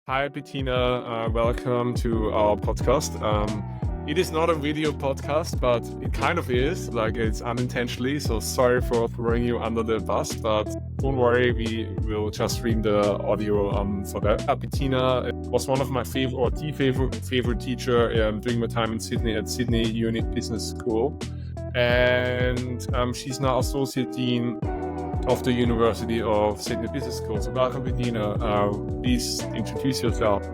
Hi, Bettina. Welcome to our podcast. It is not a video podcast, but it kind of is. Like, it's unintentionally. So sorry for throwing you under the bus, but don't worry. We will just stream the audio for that. Bettina was one of my favorite teacher during my time in Sydney at Sydney Uni Business School, and she's now associate dean of the University of Sydney Business School. So welcome, Betina. Please introduce yourself.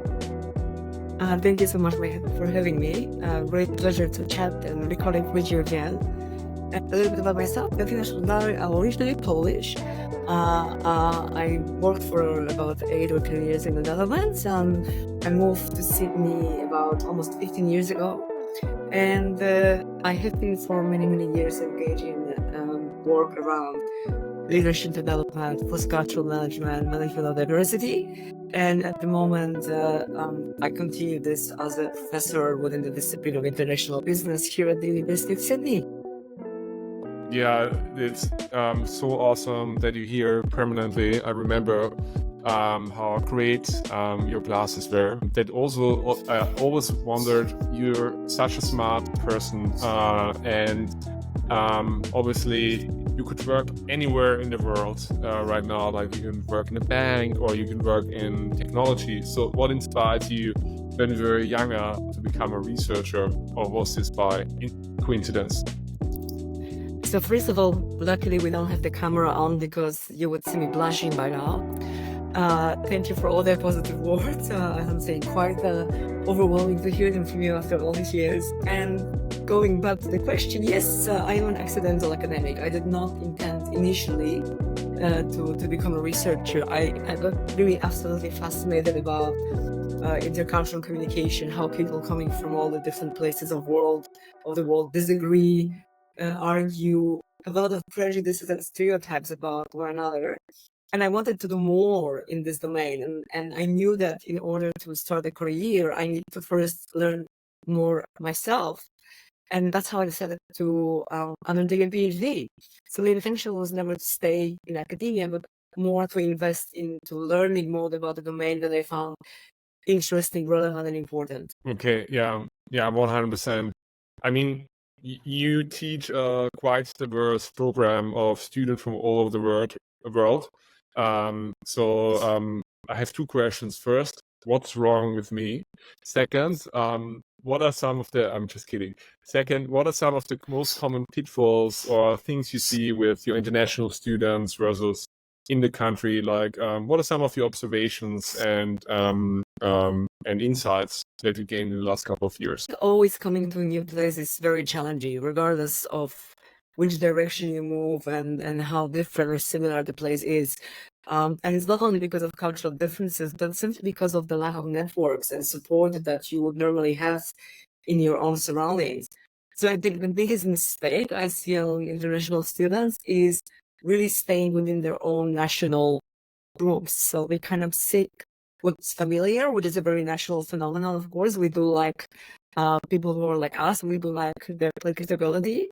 Thank you so much for having me. Great pleasure to chat and recording with you again. A little bit about myself. Betina Szkudlarek. I'm originally Polish. I worked for about 8 or 10 years in the Netherlands. I moved to Sydney about almost 15 years ago. And I have been for many, many years engaged in work around leadership development, postcultural management of diversity. And at the moment, I continue this as a professor within the discipline of international business here at the University of Sydney. Yeah, it's so awesome that you're here permanently. I remember how great your classes were. That also, I always wondered, you're such a smart person, and obviously you could work anywhere in the world right now. Like, you can work in a bank or you can work in technology. So what inspired you when you were younger to become a researcher, or was this by coincidence? So first of all, luckily we don't have the camera on because you would see me blushing by now. Thank you for all their positive words. I'm saying quite overwhelming to hear them from you after all these years. And going back to the question, yes, I am an accidental academic. I did not intend initially to become a researcher. I got really absolutely fascinated about intercultural communication, how people coming from all the different places of the world disagree, argue, have a lot of prejudices and stereotypes about one another. And I wanted to do more in this domain. And I knew that in order to start a career, I need to first learn more myself. And that's how I decided to undertake a PhD. So the intention was never to stay in academia, but more to invest into learning more about the domain that I found interesting, relevant, and important. Okay, yeah, 100%. I mean, you teach a quite diverse program of students from all over the world. So I have two questions. First, what's wrong with me? Second, what are some of the, I'm just kidding. Second, what are some of the most common pitfalls or things you see with your international students versus in the country? Like, what are some of your observations and insights that you gained in the last couple of years? Always coming to a new place is very challenging, regardless of which direction you move and how different or similar the place is. And it's not only because of cultural differences, but simply because of the lack of networks and support that you would normally have in your own surroundings. So I think the biggest mistake I see among international students is really staying within their own national groups. So they kind of seek what's familiar, which is a very national phenomenon, of course. We do like people who are like us, we do like their predictability.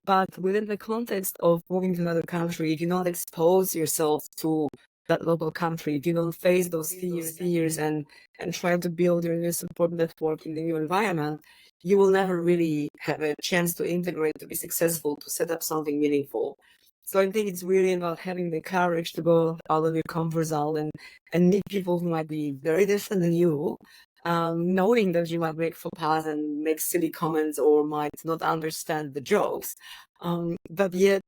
But within the context of moving to another country, if you don't expose yourself to that local country, if you don't face those fears and try to build your new support network in the new environment, you will never really have a chance to integrate, to be successful, to set up something meaningful. So I think it's really about having the courage to go out of your comfort zone and meet people who might be very different than you, knowing that you might make faux pas and make silly comments or might not understand the jokes. But yet,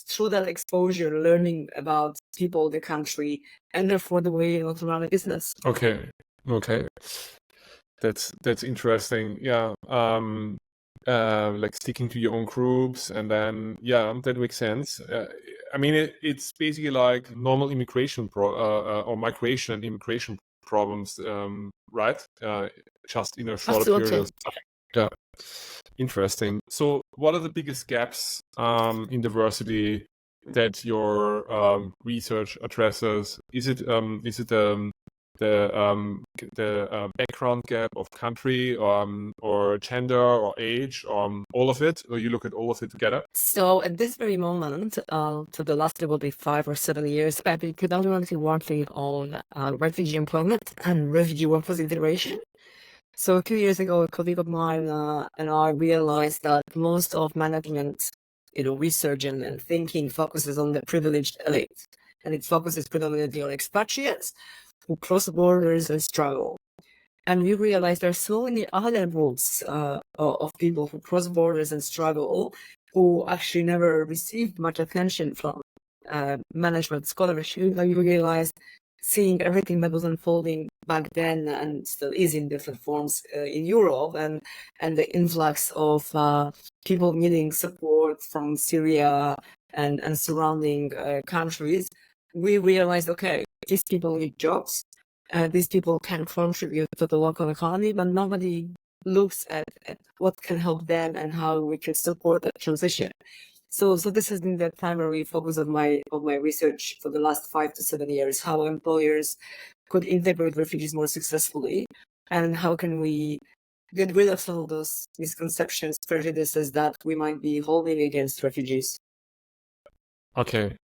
through that exposure, learning about people, the country, and therefore the way you run a business. Okay. That's interesting. Yeah. Like sticking to your own groups, and then that makes sense. I mean, it's basically like normal immigration or migration and immigration problems, right? Just in a shorter period of time. Yeah, interesting. So, what are the biggest gaps in diversity that your research addresses? Is it the background gap of country, or gender or age, all of it, or you look at all of it together? So at this very moment, so the last, it will be 5 or 7 years, I've been predominantly working on refugee employment and refugee workforce integration. So a few years ago, a colleague of mine and I realized that most of management, research and thinking focuses on the privileged elite, and it focuses predominantly on expatriates who cross borders and struggle. And we realized there are so many other groups of people who cross borders and struggle, who actually never received much attention from management scholarship. And we realized, seeing everything that was unfolding back then and still is in different forms in Europe, and the influx of people needing support from Syria and surrounding countries, we realized, okay, these people need jobs. These people can contribute to the local economy, but nobody looks at what can help them and how we can support that transition. So this has been the primary focus of my research for the last 5 to 7 years: how employers could integrate refugees more successfully, and how can we get rid of some of those misconceptions, prejudices that we might be holding against refugees. Okay,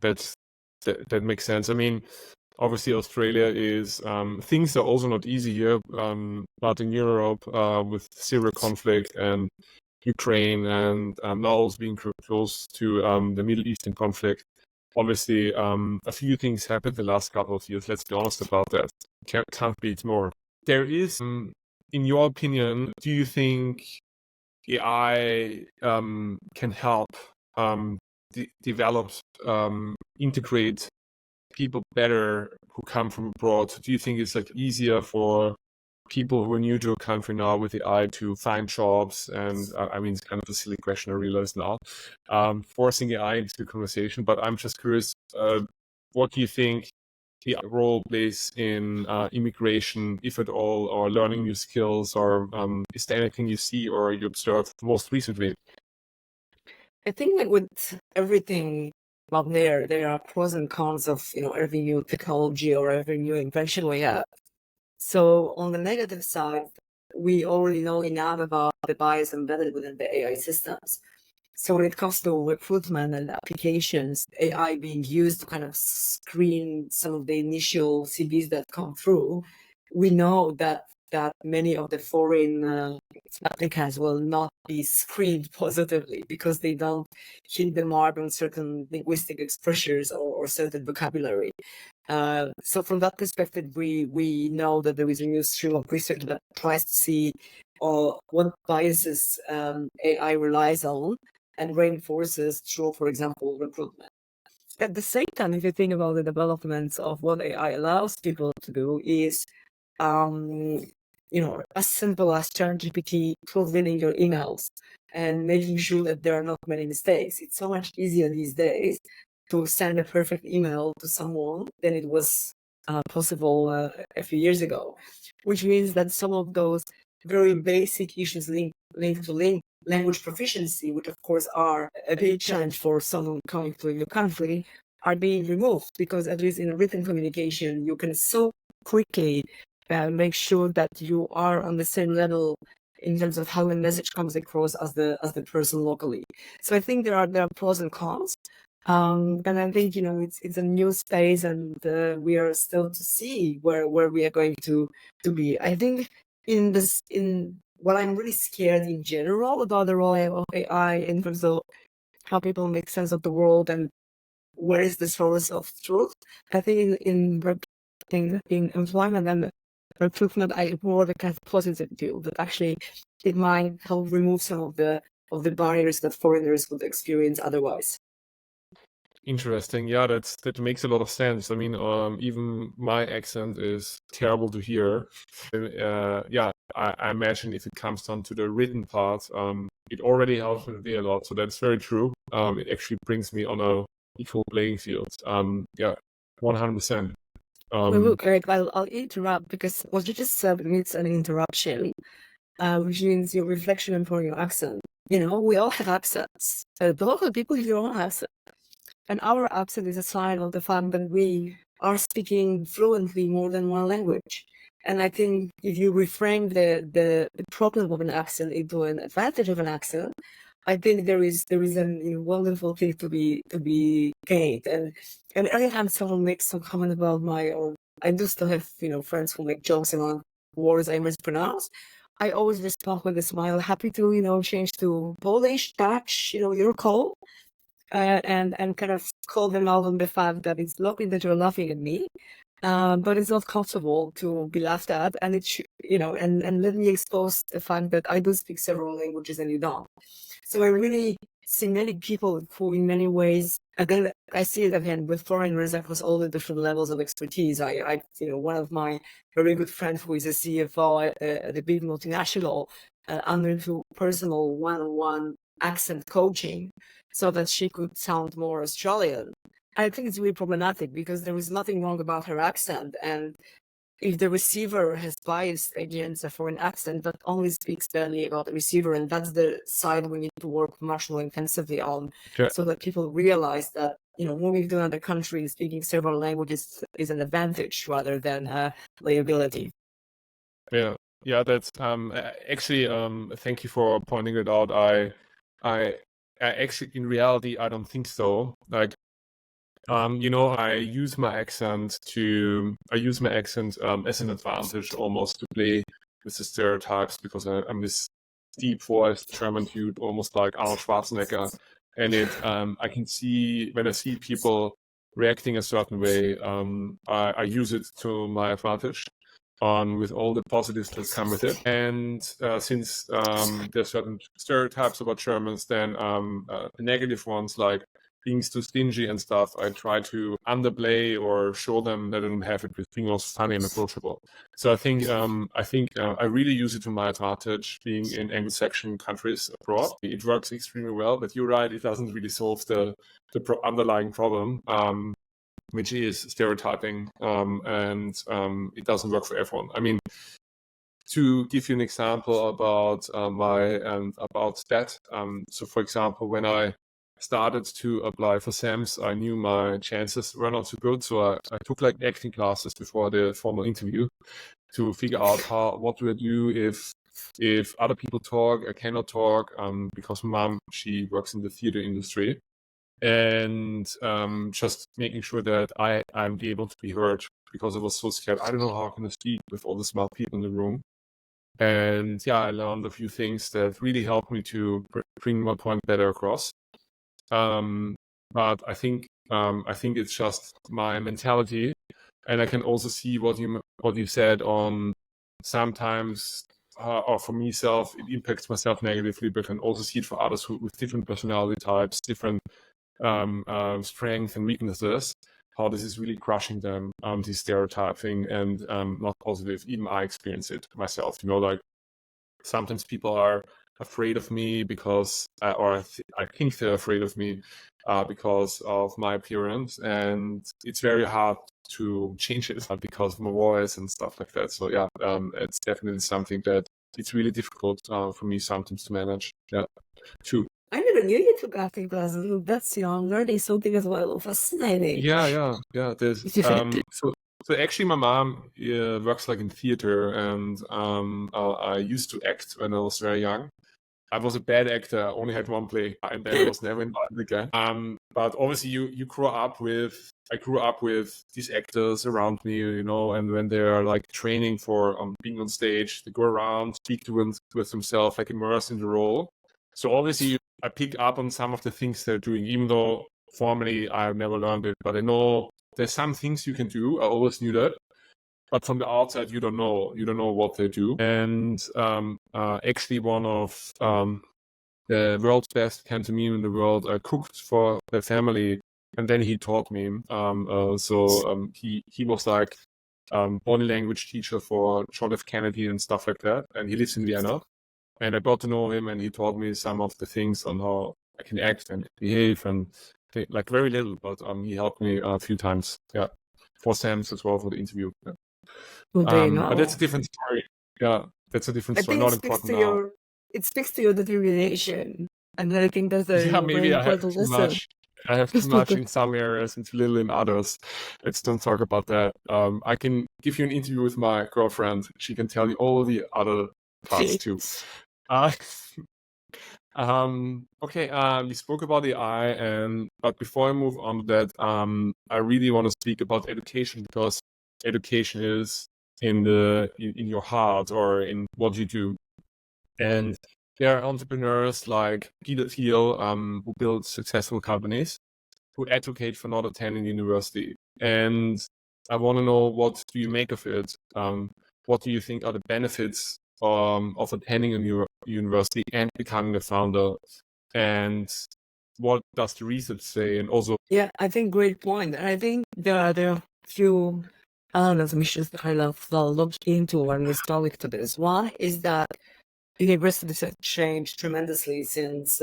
that makes sense. I mean, obviously Australia is things are also not easy here, but in Europe, with Syria conflict and Ukraine, and now also being close to the Middle Eastern conflict, obviously a few things happened the last couple of years. Let's be honest about that. Can't be more. There is, in your opinion, do you think AI can help develop, integrate people better who come from abroad? Do you think it's like easier for people who are new to a country now with AI to find jobs? And I mean, it's kind of a silly question, I realize now, forcing AI into the conversation, but I'm just curious, what do you think the role plays in immigration, if at all, or learning new skills, or is there anything you see or you observed most recently? I think that with everything out there are pros and cons of every new technology or every new invention we have. So on the negative side, we already know enough about the bias embedded within the AI systems. So when it comes to recruitment and applications, AI being used to kind of screen some of the initial CVs that come through, we know that many of the foreign applicants will not be screened positively because they don't hit the mark on certain linguistic expressions or certain vocabulary. So from that perspective, we know that there is a new stream of research that tries to see what biases AI relies on and reinforces through, for example, recruitment. At the same time, if you think about the developments of what AI allows people to do, is as simple as ChatGPT proofreading your emails and making sure that there are not many mistakes. It's so much easier these days to send a perfect email to someone than it was possible a few years ago, which means that some of those very basic issues linked to language proficiency, which of course are a big challenge for someone coming to a new country, are being removed, because at least in written communication, you can so quickly make sure that you are on the same level in terms of how the message comes across as the person locally. So I think there are pros and cons. And I think it's a new space, and we are still to see where we are going to be. I think in what I'm really scared in general about the role of AI in terms of how people make sense of the world and where is the source of truth. I think in employment and recruitment, I more the kind of positive view that actually it might help remove some of the barriers that foreigners would experience otherwise. Interesting. Yeah, that makes a lot of sense. I mean, even my accent is terrible to hear. Yeah, I imagine if it comes down to the written part, it already helps me a lot. So that's very true. It actually brings me on a equal playing field. Yeah, 100%. Look, Eric, I'll interrupt because what you just said needs an interruption, which means your reflection for your accent. We all have accents. The local people here all have accents. And our accent is a sign of the fact that we are speaking fluently more than one language. And I think if you reframe the problem of an accent into an advantage of an accent, I think there is a wonderful thing to be gained. And every time someone makes some comment about or I do still have friends who make jokes about words I mispronounce. I always respond with a smile, happy to change to Polish, Dutch, your call, and kind of call them out on the fact that it's lovely that you're laughing at me. But it's not comfortable to be laughed at, and it should, and let me expose the fact that I do speak several languages and you don't. So I really see many people who, in many ways, again, I see it again with foreigners across all the different levels of expertise. One of my very good friends who is a CFO at a big multinational, undertook personal one-on-one accent coaching so that she could sound more Australian. I think it's really problematic because there is nothing wrong about her accent. And if the receiver has biased against a foreign accent, that only speaks badly about the receiver. And that's the side we need to work much more intensively on, Sure. so that people realize that, moving to another country, speaking several languages is an advantage rather than a liability. Yeah. Yeah, that's actually thank you for pointing it out. I actually, in reality, I don't think so. Like, I use my accent as an advantage almost to play with the stereotypes, because I'm this deep voiced German dude, almost like Arnold Schwarzenegger. And I can see when I see people reacting a certain way, I use it to my advantage. With all the positives that come with it. And since there's certain stereotypes about Germans, then the negative ones, like being too stingy and stuff, I try to underplay or show them that I don't have it with being also funny and approachable. So I think I really use it to my advantage being in Anglo-Saxon countries abroad. It works extremely well, but you're right, it doesn't really solve the underlying problem. Which is stereotyping, and it doesn't work for everyone. I mean, to give you an example about about that. So, for example, when I started to apply for SAMs, I knew my chances were not so good. So I took like acting classes before the formal interview to figure out what do I do if other people talk, I cannot talk, because my mom, she works in the theater industry. And just making sure that I'm able to be heard, because I was so scared. I don't know how I can speak with all the smart people in the room. And yeah, I learned a few things that really helped me to bring my point better across. But I think it's just my mentality, and I can also see what you said on sometimes. Or for myself, it impacts myself negatively, but I can also see it for others with different personality types, different strengths and weaknesses, how this is really crushing them, this stereotyping, and not positive. Even I experience it myself, like sometimes people are afraid of me because, I think they're afraid of me because of my appearance, and it's very hard to change it because of my voice and stuff like that. So yeah, it's definitely something that it's really difficult for me sometimes to manage. Yeah, too. I never knew you took acting classes. That's I'm learning something as well. Fascinating. Yeah. There's so actually, my mom works like in theater, and I used to act when I was very young. I was a bad actor. I only had one play, and then I was never invited again. But obviously, I grew up with these actors around me, and when they're like training for being on stage, they go around, speak with themselves, like immersed in the role. So obviously, I pick up on some of the things they're doing, even though formally I've never learned it. But I know there's some things you can do. I always knew that. But from the outside, you don't know what they do. And actually, one of the world's best pantomime in the world cooked for the family, and then he taught me. He was like body language teacher for John F. Kennedy and stuff like that, and he lives in Vienna. And I got to know him, and he taught me some of the things on how I can act and behave, and like very little, but he helped me a few times. Yeah, for SAMs as well for the interview. Yeah. Well, there you But go. that's a different story. Yeah, that's a different I story. think Not important now. it speaks to your determination, and I think that's a Yeah, very maybe I have important too lesson. much. I have too much in some areas and too little in others. Let's don't talk about that. I can give you an interview with my girlfriend. She can tell you all the other parts too. Uh, okay, we spoke about AI, but before I move on to that, I really want to speak about education, because education is in your heart or in what you do. And there are entrepreneurs like Peter Thiel, who build successful companies, who advocate for not attending university. And I want to know, what do you make of it? What do you think are the benefits of attending a university and becoming a founder? And what does the research say? And also, Yeah, I think great point. And I think there are a few elements we should kind of look into when we start to this. One is that universities have changed tremendously since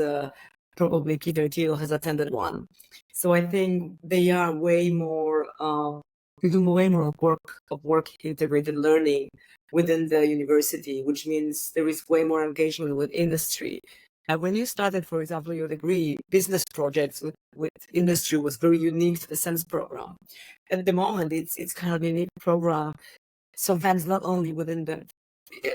probably Peter Thiel has attended one. So I think they are way more do way more of work integrated learning within the university, which means there is way more engagement with industry. And when you started, for example, your degree, business projects with industry was very unique to the SENSE program. At the moment, it's kind of a unique program. Sometimes not only within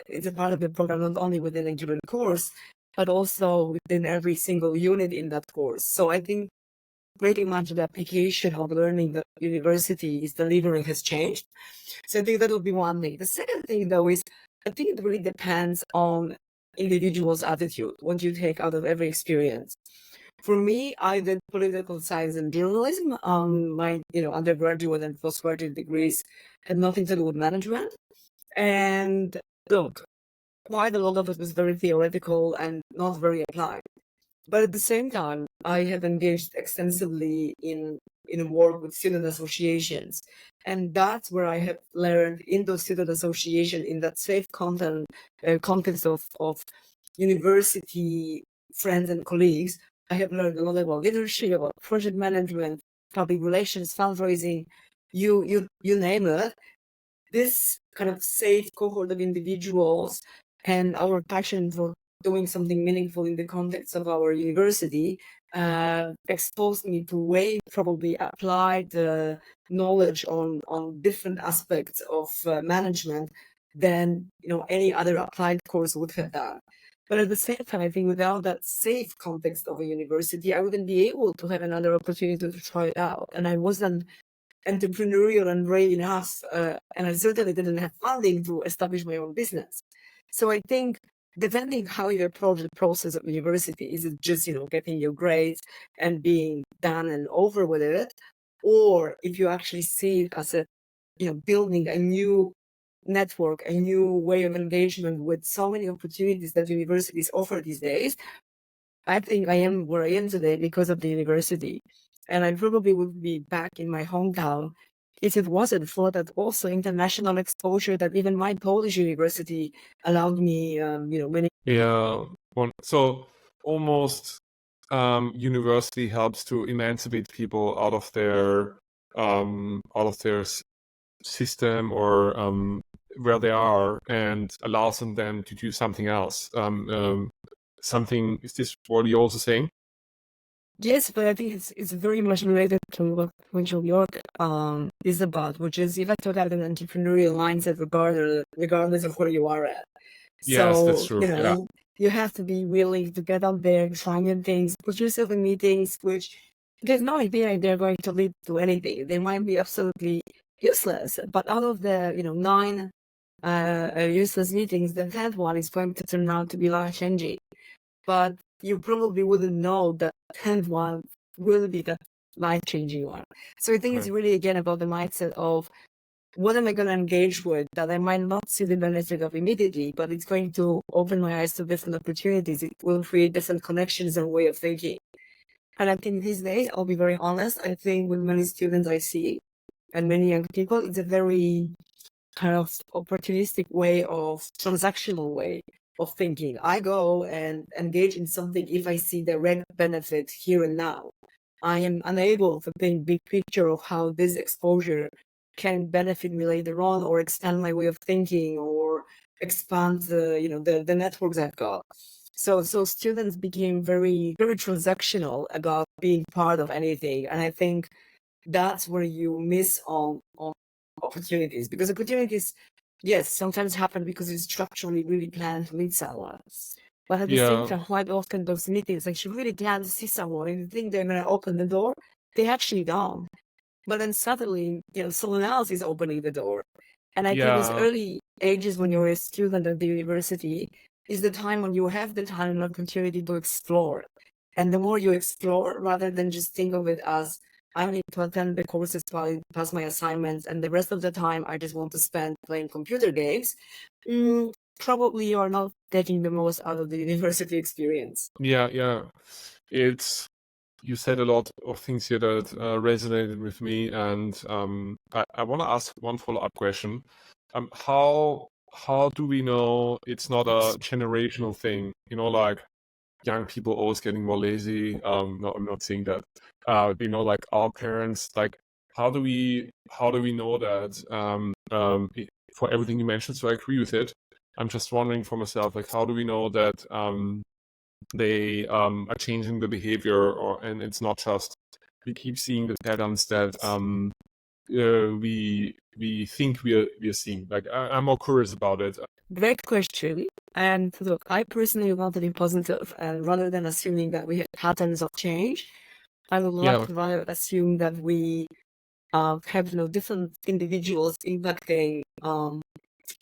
it's a part of the program, not only within a given course, but also within every single unit in that course. So I think pretty much the application of learning that university is delivering has changed. So I think that would be one thing. The second thing, though, is I think it really depends on individual's attitude, what you take out of every experience. For me, I did political science and journalism. My undergraduate and postgraduate degrees had nothing to do with management. And look, quite a lot of it was very theoretical and not very applied. But at the same time, I have engaged extensively in work with student associations. And that's where I have learned in those student association, in that safe context of university friends and colleagues, I have learned a lot about leadership, about project management, public relations, fundraising, you name it. This kind of safe cohort of individuals and our passion for doing something meaningful in the context of our university exposed me to way probably applied knowledge on different aspects of management than any other applied course would have done. But at the same time, I think without that safe context of a university, I wouldn't be able to have another opportunity to try it out. And I wasn't entrepreneurial and brave enough, and I certainly didn't have funding to establish my own business. So I think depending how you approach the process of university, is it just getting your grades and being done and over with it, or if you actually see it as a building a new network, a new way of engagement with so many opportunities that universities offer these days. I think I am where I am today because of the university. And I probably would be back in my hometown if it wasn't for that also international exposure that even my Polish university allowed me, many. yeah, so almost university helps to emancipate people out of their system, or where they are, and allows them to do something else. Is this what you're also saying? Yes, but I think it's very much related to what Winchell York is about, which is you have to have an entrepreneurial mindset regardless of where you are at. Yes, So, that's true. you have to be willing to get out there, try new things, put yourself in meetings, which there's no idea they're going to lead to anything. They might be absolutely useless, but out of the, 9 useless meetings, the 10th one is going to turn out to be life-changing. But you probably wouldn't know that 10th one will be the life-changing one. So I think it's really, again, about the mindset of what am I going to engage with that I might not see the benefit of immediately, but it's going to open my eyes to different opportunities. It will create different connections and way of thinking. And I think these days, I'll be very honest, I think with many students I see and many young people, it's a very kind of opportunistic way of transactional way of thinking. I go and engage in something if I see direct benefit here and now. I am unable to think big picture of how this exposure can benefit me later on, or expand my way of thinking, or expand the networks I've got. So students became very, very transactional about being part of anything. And I think that's where you miss on opportunities, because opportunities, yes, sometimes happen because it's structurally really planned to meet someone. But at the same Yeah, time, quite often those meetings, like you really plan to see someone and you think they're gonna open the door, they actually don't. But then suddenly, someone else is opening the door. And I think those yeah, early ages when you're a student at the university is the time when you have the time and opportunity to explore. And the more you explore, rather than just think of it as I need to attend the courses, pass my assignments, and the rest of the time I just want to spend playing computer games, probably you are not taking the most out of the university experience. yeah. It's You said a lot of things here that resonated with me, and I want to ask one follow-up question. How do we know it's not a generational thing? Like young people always getting more lazy. No, I'm not saying that. Like our parents, like how do we know that? For everything you mentioned, so I agree with it. I'm just wondering for myself, like, how do we know that they are changing the behavior, and it's not just we keep seeing the patterns that we think we're seeing. Like I'm more curious about it. Great question. And look, I personally want to be positive, and rather than assuming that we have patterns of change, I would Yeah, love to rather assume that we have different individuals impacting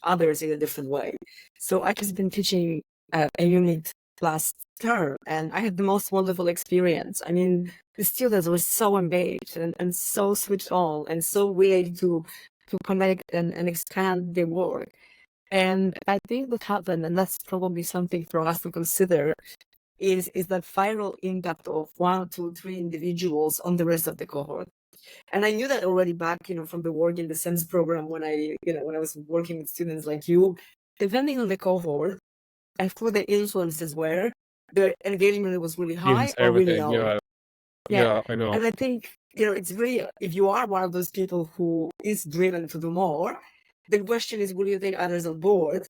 others in a different way. So I just been teaching a unit last term, and I had the most wonderful experience. I mean, the students were so engaged and so switched on and so ready to connect and expand their work. And I think what happened, and that's probably something for us to consider, is that viral impact of 1, 2, 3 individuals on the rest of the cohort. And I knew that already back, from the work in the SENS program when I was working with students like you, depending on the cohort and who the influences were, the engagement was really high influence or really everything. low. Yeah, Yeah. yeah, I know. And I think, it's really, if you are one of those people who is driven to do more, the question is, will you take others on board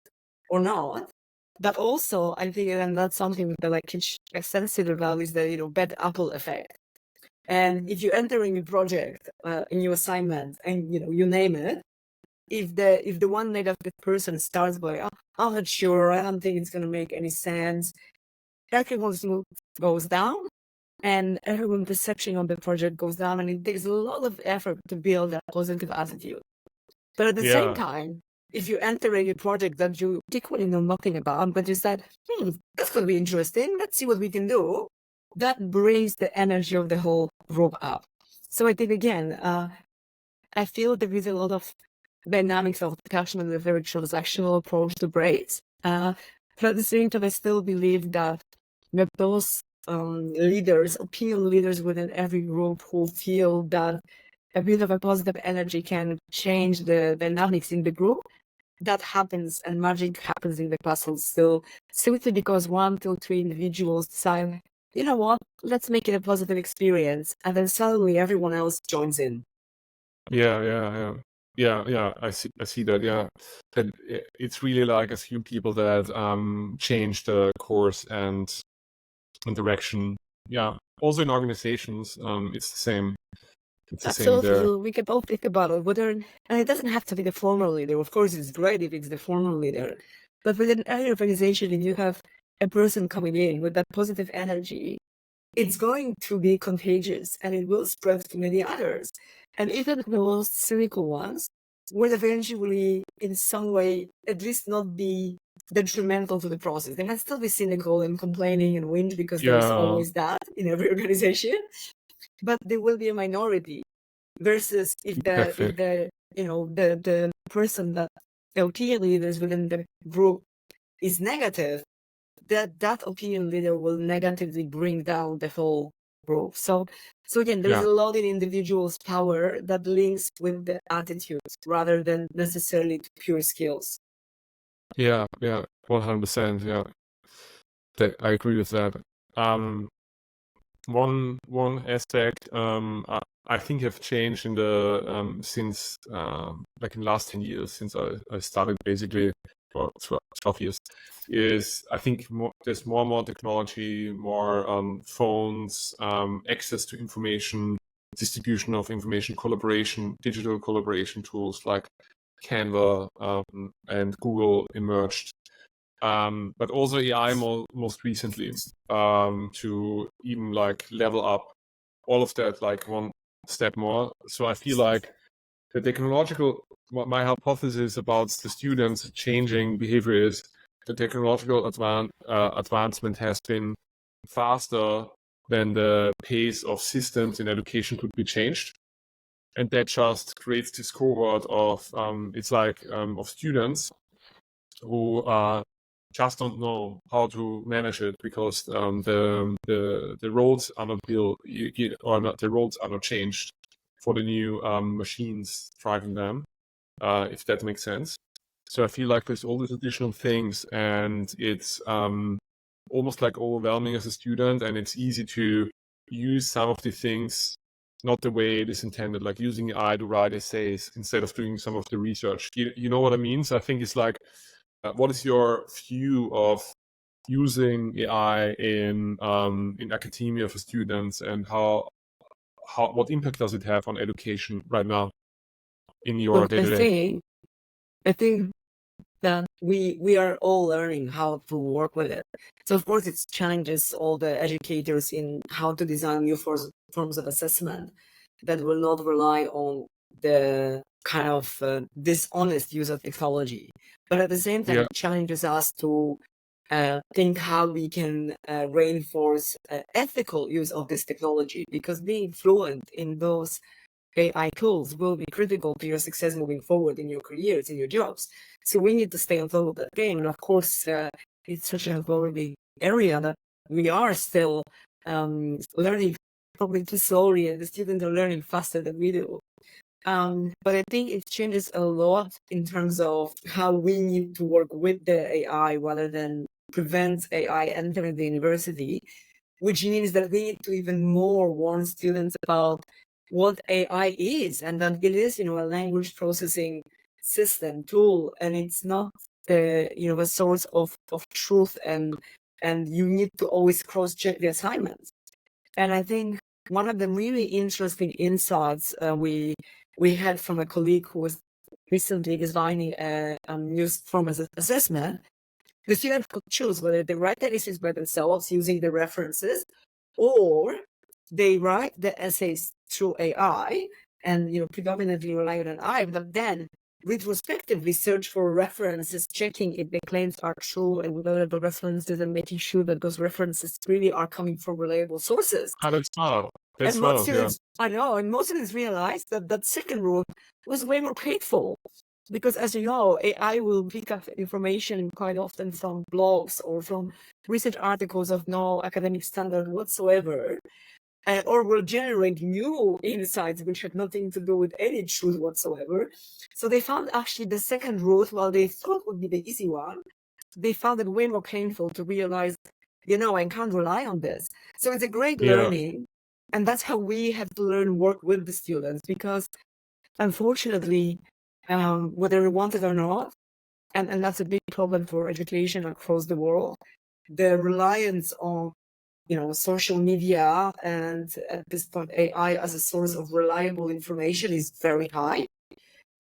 or not? But also, I think, and that's something that I can extensively about, is the, bad apple effect. And if you enter a new project, a new assignment, and you name it, if the one negative person starts by, oh, I'm not sure, I don't think it's gonna make any sense, everyone's mood goes down, and everyone's perception of the project goes down, and it takes a lot of effort to build that positive attitude. But at the same Yeah, time, if you enter a new project that you equally know nothing about, but you said, that's gonna be interesting, let's see what we can do, that brings the energy of the whole group up. So I think, again, I feel there is a lot of dynamics of attachment with a very transactional approach to grades. But at the same time, I still believe that those leaders, opinion leaders within every group, who feel that a bit of a positive energy can change the dynamics in the group, that happens, and magic happens in the classroom still, simply because 1, 2, 3 individuals decide, you know what, let's make it a positive experience, and then suddenly everyone else joins in. yeah. I see that. Yeah, that it's really like a few people that change the course and direction. Yeah, also in organizations, it's the same. It's the same Absolutely. there. So we can all think about it, and it doesn't have to be the formal leader. Of course, it's great if it's the formal leader. But within any organization, if you have a person coming in with that positive energy, it's going to be contagious, and it will spread to many others. And even the most cynical ones will eventually, in some way, at least not be detrimental to the process. They might still be cynical and complaining and whinge, because there is Yeah, always that in every organization, but they will be a minority. Versus if exactly. the person that the opinion leaders within the group is negative, that opinion leader will negatively bring down the whole group. So again, there's Yeah, a lot in individuals' power that links with the attitudes rather than necessarily to pure skills. yeah, 100%. Yeah, I agree with that. Um, one aspect I think have changed in the since like in the last 10 years since I started basically or 12 years, is I think there's more and more technology, more phones, access to information, distribution of information, collaboration, digital collaboration tools like Canva and Google emerged. But also AI most recently to even like level up all of that like one step more. So I feel like the technological, my hypothesis about the students changing behavior is the technological advancement has been faster than the pace of systems in education could be changed. And that just creates this cohort of, it's like of students who just don't know how to manage it because the roads are not built or not, the roads are not changed for the new machines driving them, if that makes sense. So I feel like there's all these additional things, and it's almost like overwhelming as a student, and it's easy to use some of the things not the way it is intended, like using AI to write essays instead of doing some of the research. You know what I mean? So I think it's like, what is your view of using AI in academia for students, and what impact does it have on education right now in your Look, day-to-day? I think that we are all learning how to work with it. So of course it challenges all the educators in how to design new forms of assessment that will not rely on the kind of dishonest use of technology. But at the same time, Yeah. it challenges us to think how we can reinforce ethical use of this technology, because being fluent in those AI tools will be critical to your success moving forward in your careers, in your jobs. So we need to stay on top of that game. And of course, it's such a evolving area that we are still learning probably too slowly, and the students are learning faster than we do. But I think it changes a lot in terms of how we need to work with the AI rather than prevent AI entering the university, which means that we need to even more warn students about what AI is, and that it is, a language processing system tool, and it's not a source of truth, and you need to always cross-check the assignments. And I think one of the really interesting insights we had from a colleague who was recently designing a new form of assessment. The students could choose whether they write the essays by themselves using the references, or they write the essays through AI and predominantly rely on AI, but then retrospectively search for references, checking if the claims are true and whether the references, and making sure that those references really are coming from reliable sources. That's smart. That's And most smart, yeah. students, I know, and most students realized that that second route was way more painful. Because as you know, AI will pick up information quite often from blogs or from research articles of no academic standard whatsoever, or will generate new insights which had nothing to do with any truth whatsoever. So they found actually the second route, while they thought would be the easy one, they found it way more painful to realize, I can't rely on this. So it's a great learning, and that's how we have to learn work with the students, because unfortunately, whether we want it or not, and that's a big problem for education across the world, the reliance on social media and at this point AI as a source of reliable information is very high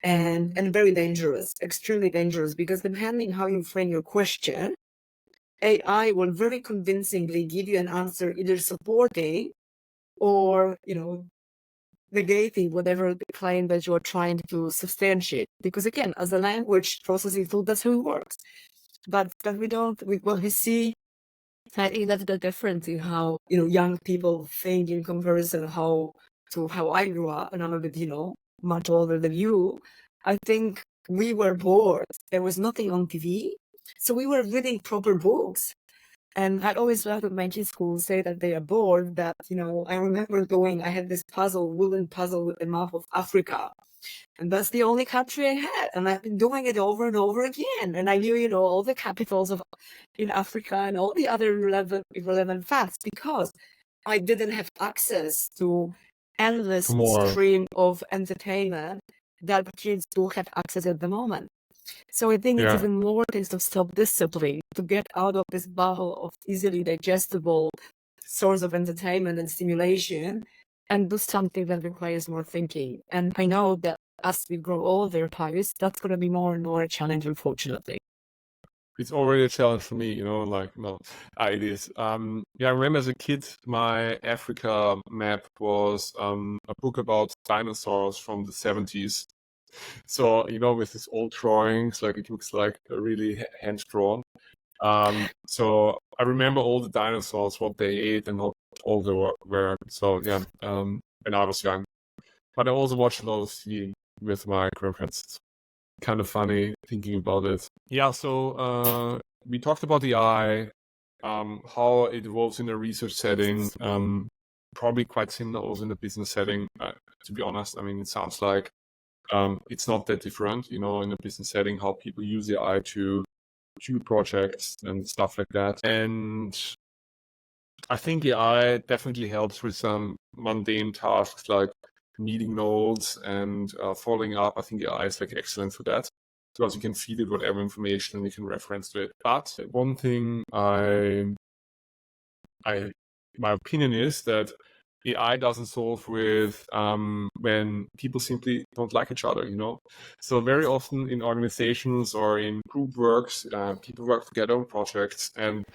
and very dangerous, extremely dangerous, because depending how you frame your question, AI will very convincingly give you an answer either supporting or negating whatever the claim that you're trying to substantiate. Because again, as a language processing tool, that's how it works. But we see, I think that's the difference in how young people think in comparison to how I grew up, and I'm a bit much older than you. I think we were bored. There was nothing on TV, so we were reading proper books. And I always laugh when my kids school say that they are bored. That I remember I had this wooden puzzle with the map of Africa. And that's the only country I had. And I've been doing it over and over again. And I knew, all the capitals in Africa and all the other relevant facts, because I didn't have access to endless stream of entertainment that kids do have access at the moment. So I think it's Yeah. even more taste of self-discipline to get out of this bubble of easily digestible source of entertainment and stimulation and do something that requires more thinking. And I know that as we grow older, Pius, that's going to be more and more a challenge, unfortunately. It's already a challenge for me, like, no, it is. Yeah, I remember as a kid, my Africa map was a book about dinosaurs from the 70s. So, with these old drawings, like it looks like a really hand drawn. So I remember all the dinosaurs, what they ate and what all they were. So yeah, when I was young. But I also watched a lot of TV with my grandparents. It's kind of funny thinking about it. Yeah, so we talked about the AI, how it evolves in a research setting, probably quite similar also in a business setting, to be honest. I mean, it sounds like it's not that different, in a business setting, how people use AI to do projects and stuff like that. And I think AI definitely helps with some mundane tasks like meeting notes and following up. I think AI is like excellent for that because you can feed it whatever information and you can reference to it. But one thing my opinion is that AI doesn't solve with when people simply don't like each other, So very often in organizations or in group works, people work together on projects, and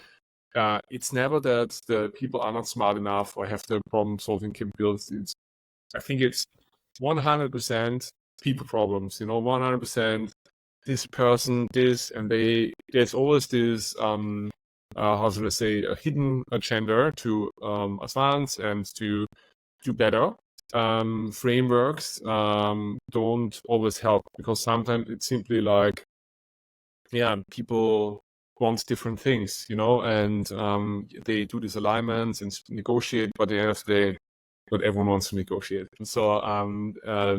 it's never that the people are not smart enough or have the problem-solving capabilities. I think it's 100% people problems, 100% this person, this, and there's always this how should I say, a hidden agenda to advance and to do better. Frameworks don't always help because sometimes it's simply like, yeah, people want different things, and they do these alignments and negotiate, but at the end of the day, not everyone wants to negotiate. And so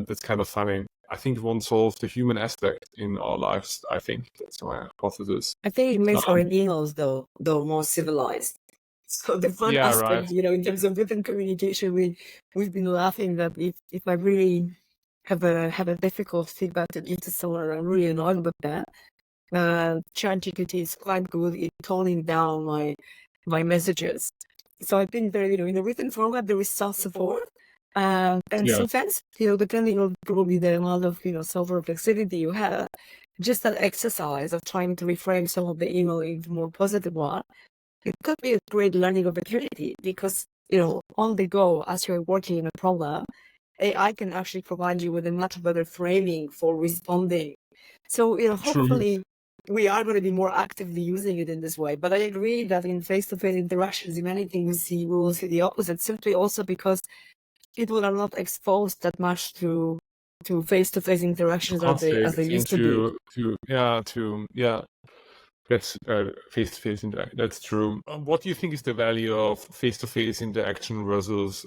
that's kind of funny. I think it won't solve the human aspect in our lives. I think that's my hypothesis. I think it makes our emails, though, more civilized. So the fun Yeah, aspect, right. in terms of written communication, we've been laughing that if I really have a difficult feedback to give to someone, I'm really annoyed with that. ChatGPT is quite good at toning down my messages. So I think that in the written format there is self-support, and Yeah. sometimes depending on probably the amount of self-reflexivity you have, just that exercise of trying to reframe some of the email into more positive one, it could be a great learning opportunity because on the go as you're working in a problem, AI can actually provide you with a much better framing for responding. So hopefully we are going to be more actively using it in this way. But I agree that in face-to-face interactions, in anything we will see the opposite, simply also because people are not exposed that much to face-to-face interactions as they used to be. That's face-to-face interaction. That's true. What do you think is the value of face-to-face interaction versus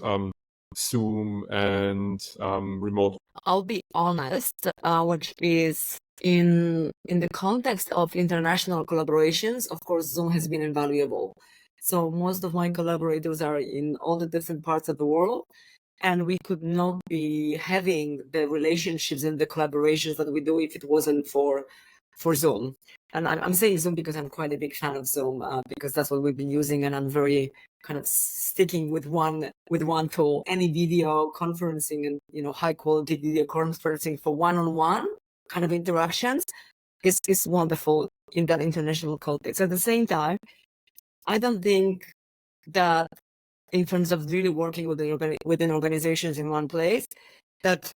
Zoom and remote? I'll be honest, which is in the context of international collaborations, of course, Zoom has been invaluable. So most of my collaborators are in all the different parts of the world, and we could not be having the relationships and the collaborations that we do if it wasn't for Zoom. And I'm saying Zoom because I'm quite a big fan of Zoom, because that's what we've been using, and I'm very kind of sticking with one tool. Any video conferencing and high quality video conferencing for one-on-one kind of interactions is wonderful in that international context. At the same time, I don't think that in terms of really working within organizations in one place, that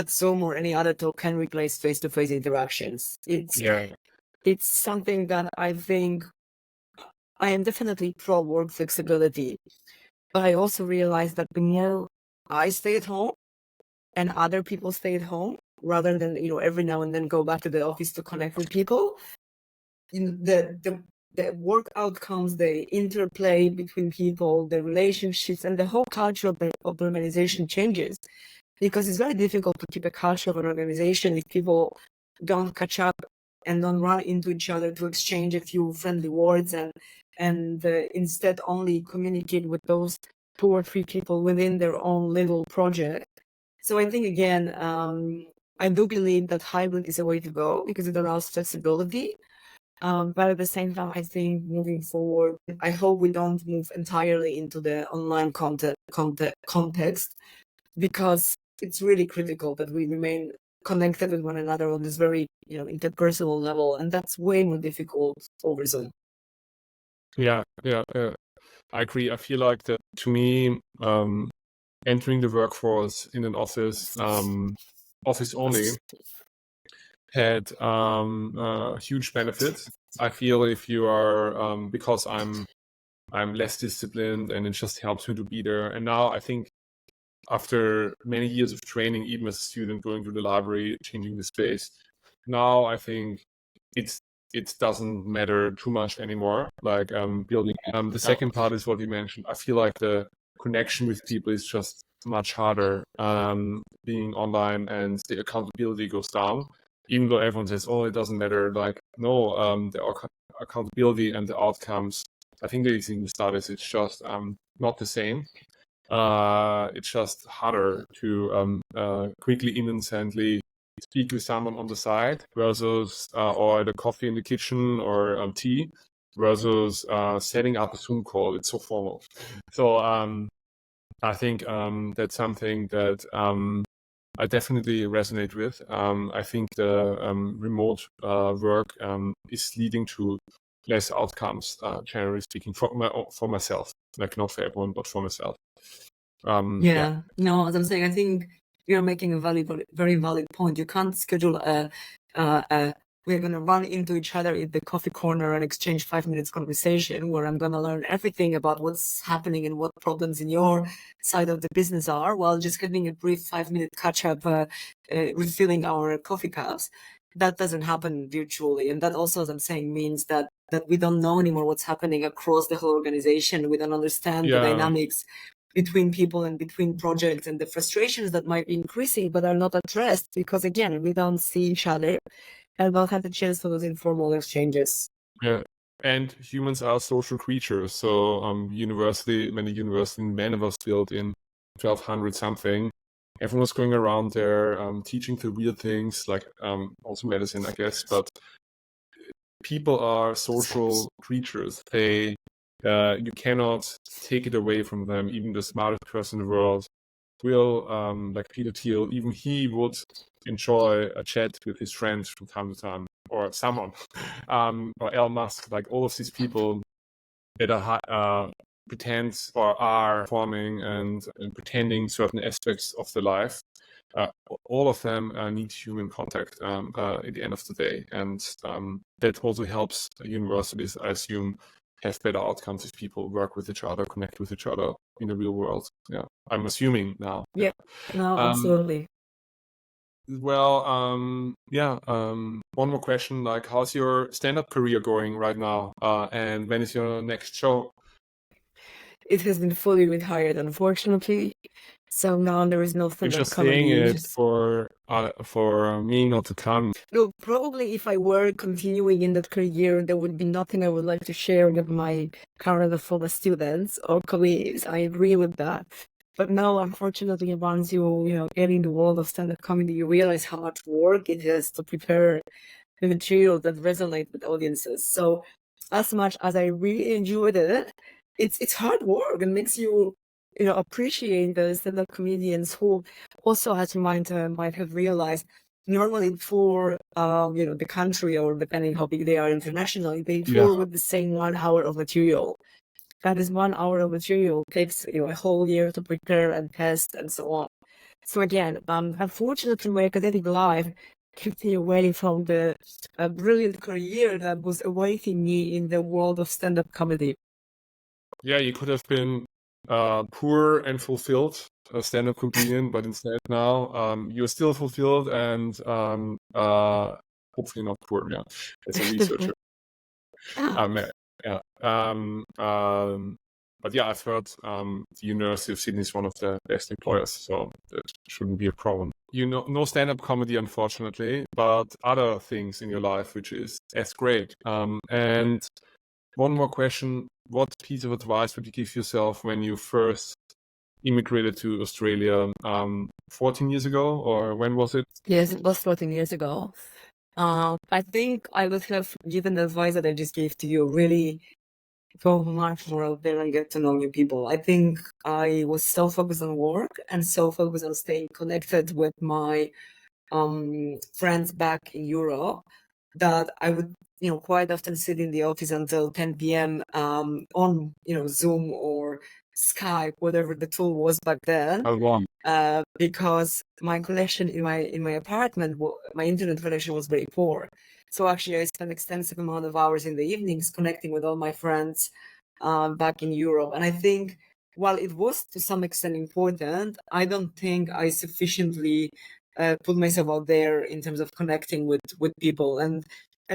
Zoom or any other tool can replace face-to-face interactions. It's something that I think I am definitely pro work flexibility, but I also realize that the more I stay at home and other people stay at home, rather than every now and then go back to the office to connect with people, the work outcomes, the interplay between people, the relationships, and the whole culture of the organization changes. Because it's very difficult to keep a culture of an organization if people don't catch up and don't run into each other to exchange a few friendly words and instead only communicate with those 2 or 3 people within their own little project. So I think again, I do believe that hybrid is a way to go because it allows flexibility. But at the same time, I think moving forward, I hope we don't move entirely into the online context, because it's really critical that we remain connected with one another on this very, interpersonal level, and that's way more difficult over Zoom. Yeah, I agree. I feel like that to me, entering the workforce in an office only, had huge benefits. I feel if you are because I'm less disciplined, and it just helps me to be there. And now I think after many years of training, even as a student, going to the library, changing the space, now I think it doesn't matter too much anymore. Like building. The second part is what you mentioned. I feel like the connection with people is just much harder being online, and the accountability goes down. Even though everyone says, "Oh, it doesn't matter," like no, the accountability and the outcomes. I think that is in the studies. It's just not the same. It's just harder to quickly, innocently speak with someone on the side versus or the coffee in the kitchen or tea versus setting up a Zoom call. It's so formal. So I think that's something that I definitely resonate with. I think the remote work is leading to less outcomes, generally speaking, for myself. Like not for everyone, but for myself. No, as I'm saying, I think you're making a very valid point. You can't schedule we're going to run into each other in the coffee corner and exchange 5 minutes conversation where I'm going to learn everything about what's happening and what problems in your side of the business are, while just having a brief 5-minute catch up, refilling our coffee cups. That doesn't happen virtually. And that also, as I'm saying, means that we don't know anymore what's happening across the whole organization. We don't understand the dynamics between people and between projects, and the frustrations that might be increasing but are not addressed because, again, we don't see each other and don't have the chance for those informal exchanges. Yeah, and humans are social creatures. So many university men was built in 1200 something. Everyone was going around there teaching the weird things, like also medicine, I guess. But people are social creatures. They you cannot take it away from them. Even the smartest person in the world will, like Peter Thiel, even he would enjoy a chat with his friends from time to time, or someone, or Elon Musk. Like all of these people that are pretend or are forming and pretending certain aspects of their life. All of them need human contact at the end of the day, and that also helps universities, I assume, have better outcomes if people work with each other, connect with each other in the real world. Yeah, I'm assuming now. Yeah, no, absolutely. Well, one more question. Like, how's your stand-up career going right now? And when is your next show? It has been fully retired, unfortunately. So now there is no stand-up comedy. You're just saying it for me not to come. No, probably if I were continuing in that career, there would be nothing I would like to share with my current former students or colleagues. I agree with that. But now, unfortunately, once you get in the world of stand-up comedy, you realize how much work it is to prepare the material that resonate with audiences. So as much as I really enjoyed it, it's hard work and makes you appreciate the stand-up comedians who also, as you might have realized, normally for the country, or depending how big they are internationally, they tour with the same 1 hour of material. That is 1 hour of material takes a whole year to prepare and test and so on. So again, unfortunately, my academic life kept me away from the brilliant career that was awaiting me in the world of stand-up comedy. Yeah, you could have been poor and fulfilled, a stand-up comedian, but instead now you're still fulfilled and hopefully not poor. Yeah, as a researcher. But yeah, I've heard the University of Sydney is one of the best employers, so that shouldn't be a problem. No stand-up comedy, unfortunately, but other things in your life, which is as great. And one more question. What piece of advice would you give yourself when you first immigrated to Australia? 14 years ago, or when was it? Yes, it was 14 years ago. I think I would have given the advice that I just gave to you, really go much more out there and get to know new people. I think I was so focused on work and so focused on staying connected with my friends back in Europe that I would, quite often sit in the office until 10 p.m. On, Zoom or Skype, whatever the tool was back then. How long? Because my connection in my apartment, my internet connection was very poor. So actually, I spent extensive amount of hours in the evenings connecting with all my friends back in Europe. And I think while it was to some extent important, I don't think I sufficiently put myself out there in terms of connecting with people. And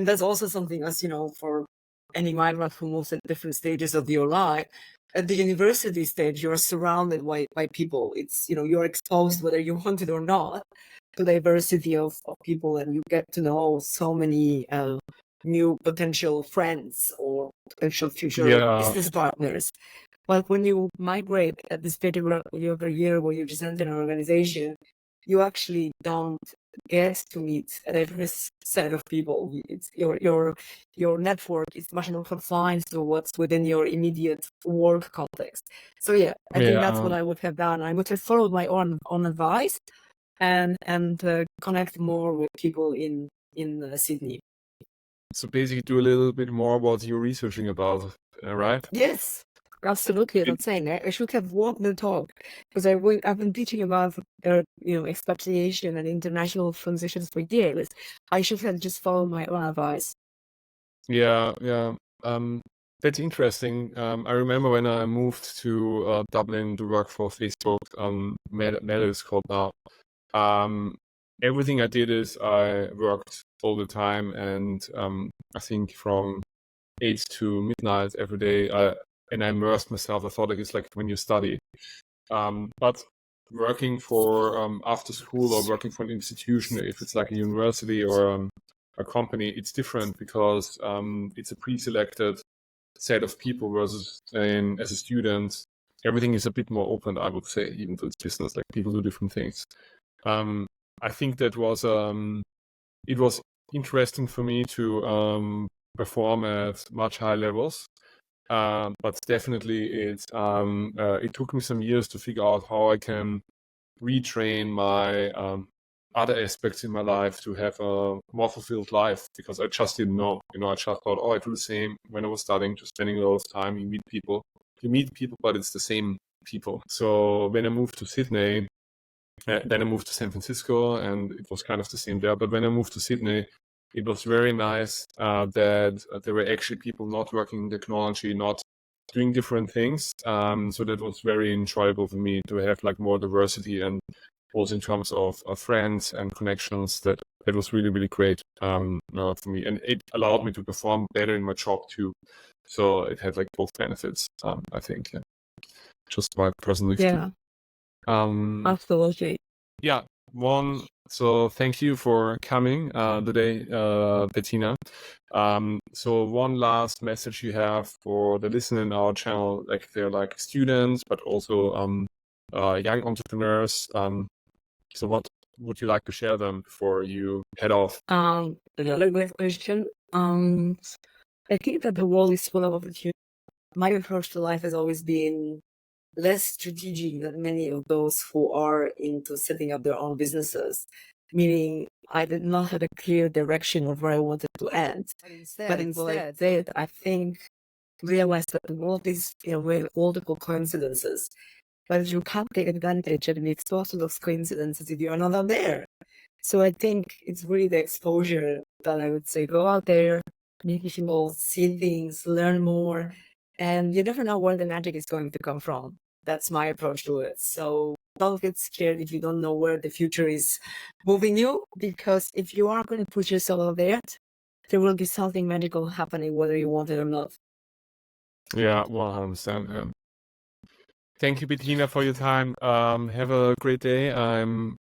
that's also something, as you know, for any migrant who moves at different stages of your life. At the university stage, you're surrounded by people. It's, you're exposed, whether you want it or not, to diversity of people, and you get to know so many new potential friends or potential future business partners. But when you migrate at this particular year where you just enter an organization, you actually don't get to meet a diverse set of people. It's your network is much more confined to what's within your immediate work context. So yeah, I think that's what I would have done. I would have followed my own advice and connect more with people in Sydney. So basically do a little bit more what you're researching about, right? Yes, absolutely. I'm saying I should have walked the talk, because I've been teaching about expatriation and international transitions for years. I should have just followed my own advice. Yeah. That's interesting. I remember when I moved to Dublin to work for Facebook, Meta is called now. Everything I did is I worked all the time, and I think from 8 to midnight every day, and I immersed myself. I thought it's like when you study. But working for after school or working for an institution, if it's like a university or a company, it's different because it's a pre-selected set of people versus as a student, everything is a bit more open, I would say, even though it's business, like people do different things. I think that was it was interesting for me to perform at much higher levels. But definitely it took me some years to figure out how I can retrain my other aspects in my life to have a more fulfilled life, because I just didn't know. I just thought, I do the same when I was studying, just spending a lot of time. You meet people, but it's the same people. So when I moved to Sydney, then I moved to San Francisco, and it was kind of the same there. But when I moved to Sydney, it was very nice that there were actually people not working in technology, not doing different things. So that was very enjoyable for me to have like more diversity, and also in terms of friends and connections. That was really, really great for me, and it allowed me to perform better in my job too. So it had like both benefits, I think. Yeah. Just my personal experience. Absolutely. Yeah. So thank you for coming today, Bettina. So one last message you have for the listener in our channel, like they're like students, but also young entrepreneurs. So what would you like to share them before you head off? Another great question. I think that the world is full of opportunities. My approach to life has always been less strategic than many of those who are into setting up their own businesses, meaning I did not have a clear direction of where I wanted to end. But instead, I think realized that the world is with multiple coincidences, but you can't take advantage and be exposed to those coincidences if you're not there. So I think it's really the exposure that I would say, go out there, meet people, see things, learn more, and you never know where the magic is going to come from. That's my approach to it. So don't get scared if you don't know where the future is moving you, because if you are going to put yourself out there will be something magical happening, whether you want it or not. Yeah, 100%. Thank you, Bettina, for your time. Have a great day. I'm